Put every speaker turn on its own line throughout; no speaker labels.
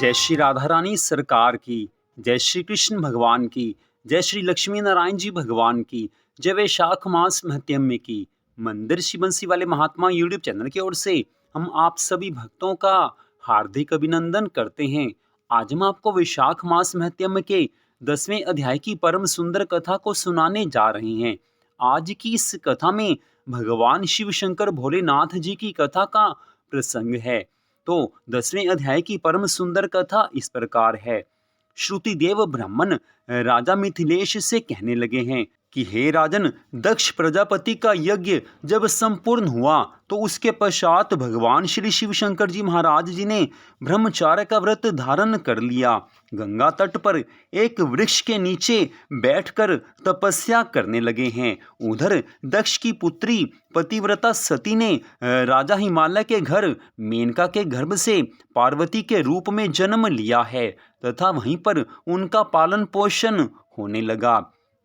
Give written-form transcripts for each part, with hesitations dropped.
जय श्री राधा रानी सरकार की, जय श्री कृष्ण भगवान की, जय श्री लक्ष्मी नारायण जी भगवान की, जय वैशाख मास महत्म्य की। मंदिर श्री बंसी वाले महात्मा यूट्यूब चैनल की ओर से हम आप सभी भक्तों का हार्दिक अभिनंदन करते हैं। आज हम आपको वैशाख मास महत्म्य के 10वें अध्याय की परम सुंदर कथा को सुनाने जा रहे हैं। आज की इस कथा में भगवान शिव शंकर भोलेनाथ जी की कथा का प्रसंग है। तो 10वें अध्याय की परम सुंदर कथा इस प्रकार है। श्रुतिदेव ब्राह्मण राजा मिथिलेश से कहने लगे हैं कि हे राजन, दक्ष प्रजापति का यज्ञ जब संपूर्ण हुआ तो उसके पश्चात भगवान श्री शिव शंकर जी महाराज जी ने ब्रह्मचार्य का व्रत धारण कर लिया। गंगा तट पर एक वृक्ष के नीचे बैठकर तपस्या करने लगे हैं। उधर दक्ष की पुत्री पतिव्रता सती ने राजा हिमालय के घर मेनका के गर्भ से पार्वती के रूप में जन्म लिया है तथा वहीं पर उनका पालन पोषण होने लगा।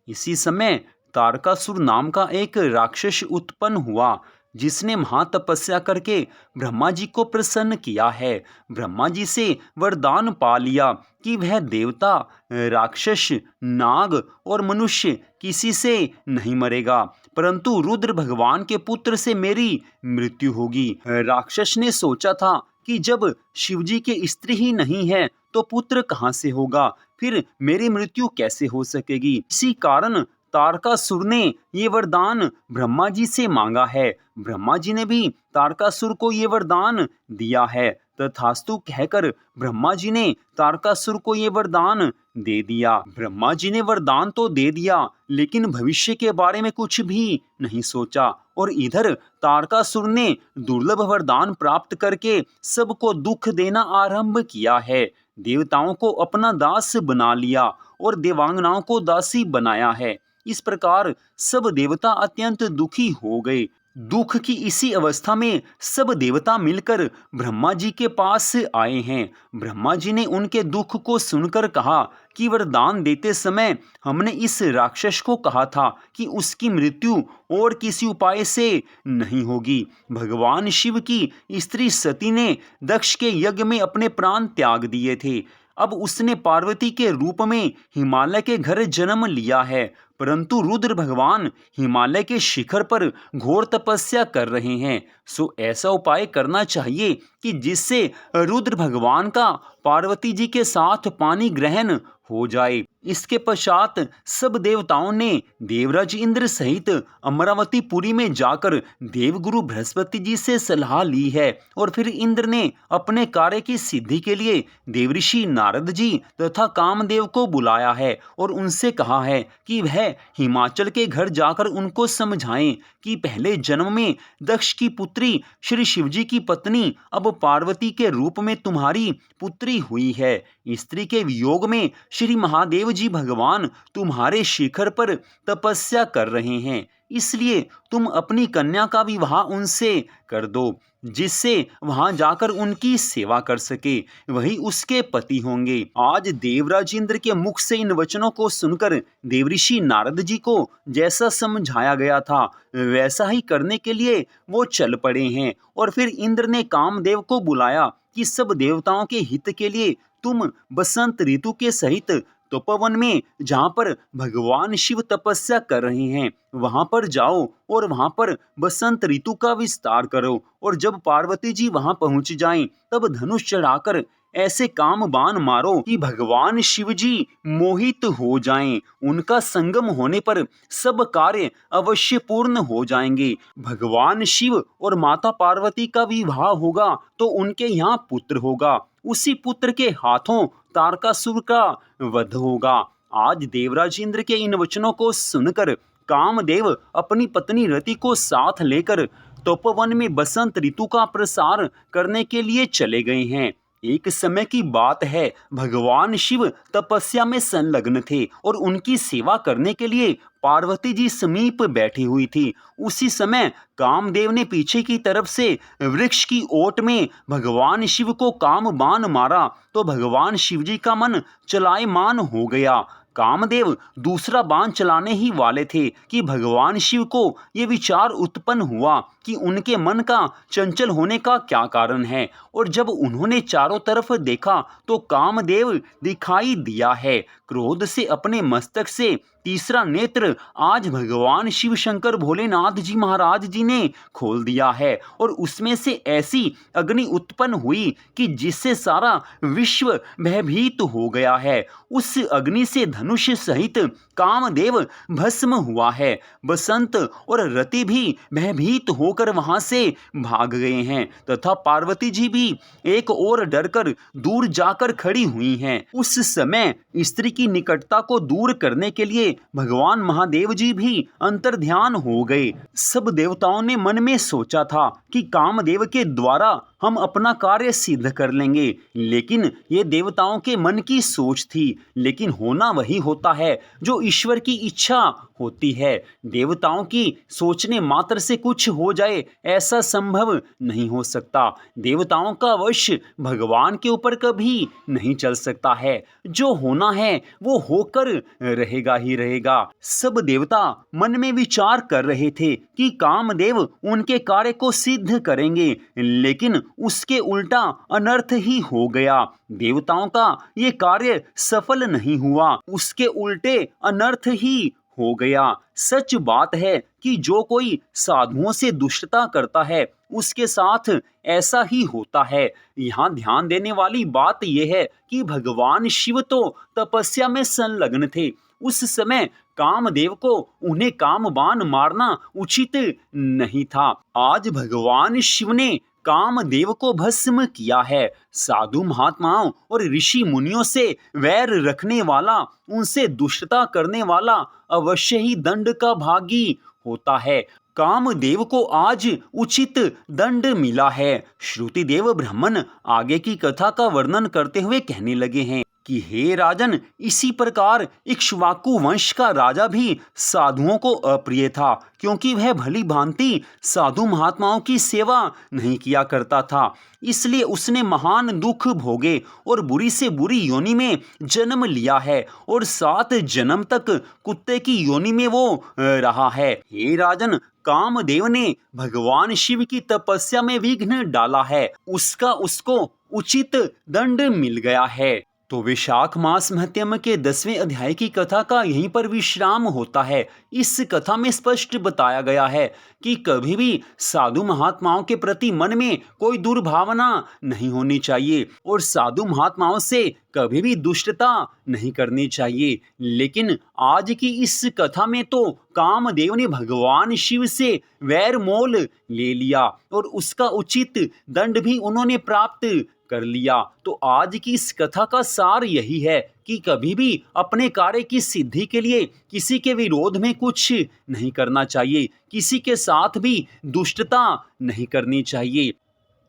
इसी समय तारकासुर नाम का एक राक्षस उत्पन्न हुआ जिसने महातपस्या करके ब्रह्मा जी को प्रसन्न किया है। ब्रह्मा जी से वरदान पा लिया कि वह देवता, राक्षस, नाग और मनुष्य किसी से नहीं मरेगा, परंतु रुद्र भगवान के पुत्र से मेरी मृत्यु होगी। राक्षस ने सोचा था कि जब शिवजी के स्त्री ही नहीं है तो पुत्र कहाँ से होगा, फिर मेरी मृत्यु कैसे हो सकेगी। इसी कारण तारकासुर ने ये वरदान ब्रह्मा जी से मांगा है। ब्रह्मा जी ने भी तारकासुर को ये वरदान दिया है। तथास्तु कहकर ब्रह्मा जी ने तारकासुर को ये वरदान दे दिया। ब्रह्मा जी ने वरदान तो दे दिया लेकिन भविष्य के बारे में कुछ भी नहीं सोचा और इधर तारकासुर ने दुर्लभ वरदान प्राप्त करके सबको दुख देना आरंभ किया है। देवताओं को अपना दास बना लिया और देवांगनाओं को दासी बनाया है। इस प्रकार सब देवता अत्यंत दुखी हो गए। दुख की इसी अवस्था में सब देवता मिलकर ब्रह्मा जी के पास आए हैं। ब्रह्मा जी ने उनके दुख को सुनकर कहा कि वरदान देते समय हमने इस राक्षस को कहा था कि उसकी मृत्यु और किसी उपाय से नहीं होगी। भगवान शिव की स्त्री सती ने दक्ष के यज्ञ में अपने प्राण त्याग दिए थे। अब उसने पार्वती के रूप में हिमालय के घर जन्म लिया है, परंतु रुद्र भगवान हिमालय के शिखर पर घोर तपस्या कर रहे हैं। सो ऐसा उपाय करना चाहिए कि जिससे रुद्र भगवान का पार्वती जी के साथ पानी ग्रहण हो जाए। इसके पश्चात सब देवताओं ने देवराज इंद्र सहित अमरावतीपुरी में जाकर देवगुरु बृहस्पति जी से सलाह ली है और फिर इंद्र ने अपने कार्य की सिद्धि के लिए देवऋषि नारद जी तथा कामदेव को बुलाया है और उनसे कहा है कि वह हिमाचल के घर जाकर उनको समझाएं कि पहले जन्म में दक्ष की पुत्री श्री शिवजी की पत्नी अब पार्वती के रूप में तुम्हारी पुत्री हुई है। स्त्री के वियोग में श्री महादेव जी भगवान तुम्हारे शिखर पर तपस्या कर रहे हैं, इसलिए तुम अपनी कन्या का विवाह उनसे कर दो, जिससे वहां जाकर उनकी सेवा कर सके, वही उसके पति होंगे। आज देवराज इंद्र के मुख से इन वचनों को सुनकर देवऋषि नारद जी को जैसा समझाया गया था वैसा ही करने के लिए वो चल पड़े हैं। और फिर इंद्र ने कामदेव को बुलाया कि सब देवताओं के हित के लिए तुम बसंत ऋतु के सहित तपोवन में जहाँ पर भगवान शिव तपस्या कर रहे हैं वहां पर जाओ और वहां पर बसंत ऋतु का विस्तार करो। और जब पार्वती जी वहां पहुंच जाएं तब धनुष चढ़ाकर ऐसे काम बाण मारो कि भगवान शिव जी मोहित हो जाएं। उनका संगम होने पर सब कार्य अवश्य पूर्ण हो जाएंगे। भगवान शिव और माता पार्वती का विवाह होगा तो उनके यहाँ पुत्र होगा, उसी पुत्र के हाथों तारकासुर का वध होगा। आज देवराज इंद्र के इन वचनों को सुनकर कामदेव अपनी पत्नी रति को साथ लेकर तपोवन में बसंत ऋतु का प्रसार करने के लिए चले गए हैं। एक समय की बात है, भगवान शिव तपस्या में संलग्न थे और उनकी सेवा करने के लिए पार्वती जी समीप बैठी हुई थी। उसी समय कामदेव ने पीछे की तरफ से वृक्ष की ओट में भगवान शिव को काम बाण मारा तो भगवान शिव जी का मन चलायमान हो गया। कामदेव दूसरा बाण चलाने ही वाले थे कि भगवान शिव को ये विचार उत्पन्न हुआ कि उनके मन का चंचल होने का क्या कारण है। और जब उन्होंने चारों तरफ देखा तो कामदेव दिखाई दिया है। क्रोध से अपने मस्तक से तीसरा नेत्र आज भगवान शिव शंकर भोलेनाथ जी महाराज जी ने खोल दिया है और उसमें से ऐसी अग्नि उत्पन्न हुई कि जिससे सारा विश्व भयभीत हो गया है। उस अग्नि से धनुष सहित कामदेव भस्म हुआ है। बसंत और रति भी भयभीत होकर वहां से भाग गए हैं तथा पार्वती जी भी एक और डरकर दूर जाकर खड़ी हुई हैं। उस समय स्त्री की निकटता को दूर करने के लिए भगवान महादेव जी भी अंतर्ध्यान हो गए। सब देवताओं ने मन में सोचा था कि कामदेव के द्वारा हम अपना कार्य सिद्ध कर लेंगे, लेकिन ये देवताओं के मन की सोच थी। लेकिन होना वही होता है जो ईश्वर की इच्छा होती है। देवताओं की सोचने मात्र से कुछ हो जाए ऐसा संभव नहीं हो सकता। देवताओं का वश भगवान के ऊपर कभी नहीं चल सकता है। जो होना है वो होकर रहेगा ही रहेगा। सब देवता मन में विचार कर रहे थे कि कामदेव उनके कार्य को सिद्ध करेंगे, लेकिन उसके उल्टा अनर्थ ही हो गया। देवताओं का ये कार्य सफल नहीं हुआ, उसके उल्टे अनर्थ ही हो गया। सच बात है कि जो कोई साधुओं से दुष्टता करता है उसके साथ ऐसा ही होता है। यहाँ ध्यान देने वाली बात यह है कि भगवान शिव तो तपस्या में संलग्न थे। उस समय कामदेव को उन्हें कामबाण मारना उचित नहीं था। आज भगवान शिव ने कामदेव को भस्म किया है। साधु महात्माओं और ऋषि मुनियों से वैर रखने वाला, उनसे दुष्टता करने वाला अवश्य ही दंड का भागी होता है। कामदेव को आज उचित दंड मिला है। श्रुतिदेव ब्राह्मण आगे की कथा का वर्णन करते हुए कहने लगे हैं कि हे राजन, इसी प्रकार इक्ष्वाकु वंश का राजा भी साधुओं को अप्रिय था, क्योंकि वह भली भांति साधु महात्माओं की सेवा नहीं किया करता था। इसलिए उसने महान दुख भोगे और बुरी से बुरी योनि में जन्म लिया है और 7 जन्म तक कुत्ते की योनि में वो रहा है। हे राजन, कामदेव ने भगवान शिव की तपस्या में विघ्न डाला है, उसका उसको उचित दंड मिल गया है। तो वैशाख मास महत्म के 10वें अध्याय की कथा का यहीं पर विश्राम होता है। इस कथा में स्पष्ट बताया गया है कि कभी भी साधु महात्माओं के प्रति मन में कोई दुर्भावना नहीं होनी चाहिए और साधु महात्माओं से कभी भी दुष्टता नहीं करनी चाहिए। लेकिन आज की इस कथा में तो कामदेव ने भगवान शिव से वैर मोल ले लिया और उसका उचित दंड भी उन्होंने प्राप्त कर लिया। तो आज की इस कथा का सार यही है कि कभी भी अपने कार्य की सिद्धि के लिए किसी के विरोध में कुछ नहीं करना चाहिए, किसी के साथ भी दुष्टता नहीं करनी चाहिए।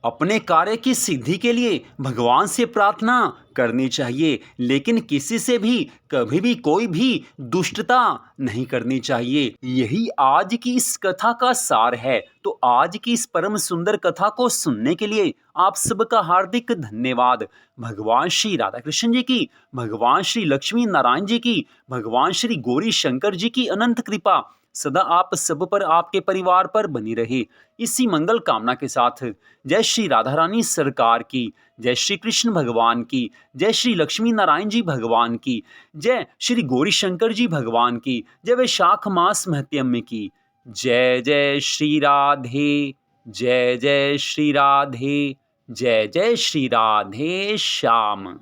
अपने कार्य की सिद्धि के लिए भगवान से प्रार्थना करनी चाहिए, लेकिन किसी से भी कभी भी कोई भी दुष्टता नहीं करनी चाहिए। यही आज की इस कथा का सार है। तो आज की इस परम सुंदर कथा को सुनने के लिए आप सबका हार्दिक धन्यवाद। भगवान श्री राधा कृष्ण जी की, भगवान श्री लक्ष्मी नारायण जी की, भगवान श्री गौरी शंकर जी की अनंत कृपा सदा आप सब पर, आपके परिवार पर बनी रहे। इसी मंगल कामना के साथ जय श्री राधा रानी सरकार की, जय श्री कृष्ण भगवान की, जय श्री लक्ष्मी नारायण जी भगवान की, जय श्री गौरी शंकर जी भगवान की, जय वैशाख मास महत्म्य की। जय जय श्री राधे, जय जय श्री राधे, जय जय श्री राधे श्याम।